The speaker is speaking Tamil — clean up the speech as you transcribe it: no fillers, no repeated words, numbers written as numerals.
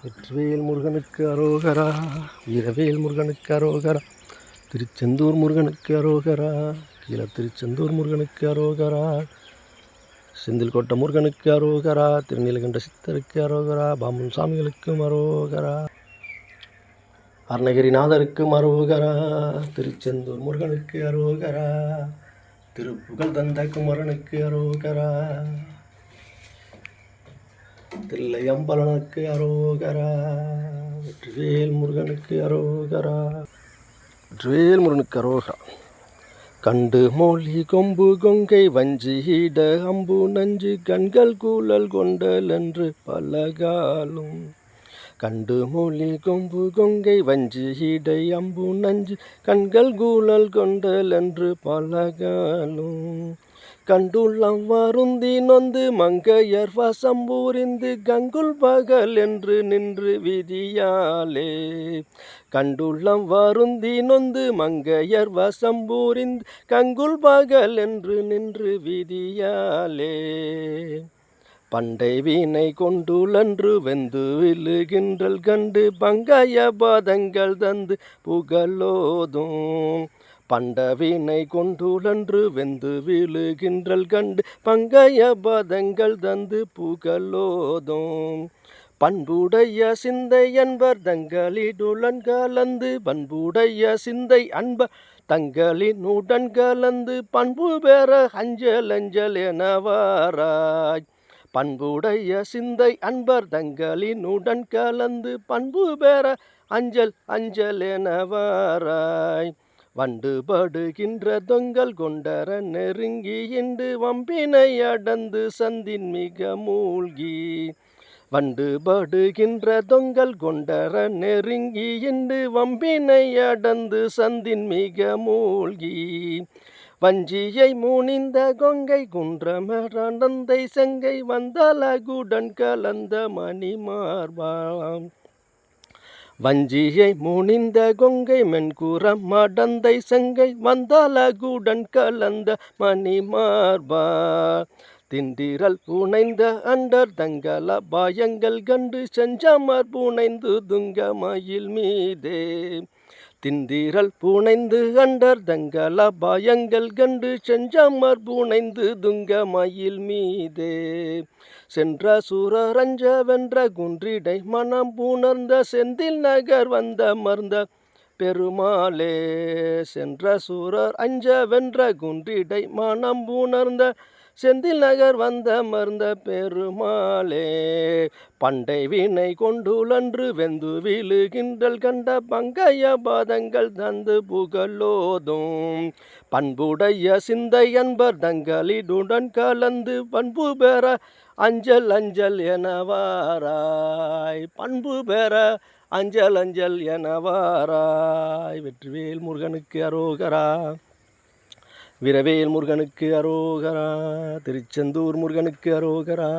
வெற்றிவேல் முருகனுக்கு அரோகரா, வீரவேல் முருகனுக்கு அரோகரா, திருச்செந்தூர் முருகனுக்கு அரோகரா, கீழே திருச்செந்தூர் முருகனுக்கு அரோகரா, செந்தில்கோட்டை முருகனுக்கு அரோகரா, திருநீலகண்ட சித்தருக்கு அரோகரா, பாம்பன் சாமிகளுக்கும் அரோகரா, அருணகிரிநாதருக்கும் அரோகரா, திருச்செந்தூர் முருகனுக்கு அரோகரா, திருப்புகழ் தந்த குமரனுக்கு அரோகரா, தில்லையம்பலனுக்கு அரோகரா, வெற்றிவேல் முருகனுக்கு அரோகரா, வெற்றிவேல் முருகனுக்கு அரோகரா. கண்டு மொழி கொம்பு கொங்கை வஞ்சியிட அம்பு நஞ்சு கண்கள் கூழல் கொண்டல் என்று பலகாலும். கண்டு மொழி கொம்பு கொங்கை வஞ்சியிடை அம்பு நஞ்சு கண்கள் கூழல் கொண்டல் என்று பலகாலும். கண்டுள்ளம் வருந்தி நொந்து மங்கையர் வசம்பூரிந்து கங்குல் பகல் என்று நின்று விதியாலே. கண்டுள்ளம் வருந்தி நொந்து மங்கையர் வசம்பூரிந்து கங்குல் பகல் என்று நின்று விதியாலே. பண்டை வீணை கொண்டுழன்று வெந்து விழுகின்றல் கண்டு பங்காய பாதங்கள் தந்து புகழோதும். பண்டவினை கொண்டுழன்று வெந்து விழுகின்றல் கண்டு பங்காய பாதங்கள் தந்து புகழோதும். பண்புடைய சிந்தை என்பர் தங்களினுடன் கலந்து பண்புடைய சிந்தை அன்பர் தங்களினுடன் கலந்து பண்பு பெற அஞ்சல் அஞ்சல் எனவாராய். பண்புடைய சிந்தை அன்பர் தங்களினுடன் கலந்து பண்பு பெற அஞ்சல் அஞ்சல் எனவாராய். வண்டுபடுகின்ற தொங்கல் கொண்டர நெருங்கி இன்று வம்பினை அடர்ந்து சந்தின் மிக மூழ்கி. வண்டுபடுகின்ற தொங்கல் கொண்டர நெருங்கி இன்று வம்பினை அடர்ந்து சந்தின் மிக மூழ்கி. வஞ்சியை முனிந்த கொங்கை குன்றமடந்தை செங்கை வந்தலகுடன் கலந்த மணிமார்பாம். வஞ்சியை முனிந்த கொங்கை மென்குறம் மடந்தை செங்கை வந்தலகுடன் கலந்த மணிமார்பா. திண்டிரல் புனைந்த அண்டர் தங்கள பாயங்கள் கண்டு செஞ்சமர் புனைந்து துங்க மயில் மீதே. திண்டிரல் புனைந்து அண்டர் தங்கள பாயங்கள் கண்டு செஞ்சமர் புனைந்து துங்க மயில் மீதே. சென்ற சூரர் அஞ்ச வென்ற குன்றிடை மனம் புணர்ந்த செந்தில் நகர் வந்த மர்ந்த பெருமாளே. சென்ற சூரர் அஞ்ச வென்ற குன்றிடை மனம் புணர்ந்த செந்தில் நகர் வந்த மர்ந்த பெருமாளே. பண்டை வீணை கொண்டுழன்று வெந்து விழுகின்றல் கண்ட பங்காய பாதங்கள் தந்து புகழோதும். பண்புடைய சிந்தை அன்பர் தங்களினுடன் கலந்து பண்பு பெற அஞ்சல் அஞ்சல் எனவாராய். பண்பு பெற அஞ்சல் அஞ்சல் எனவாராய். வெற்றிவேல் முருகனுக்கு அரோகரா, வீரவேல் முருகனுக்கு அரோகரா, திருச்செந்தூர் முருகனுக்கு அரோகரா.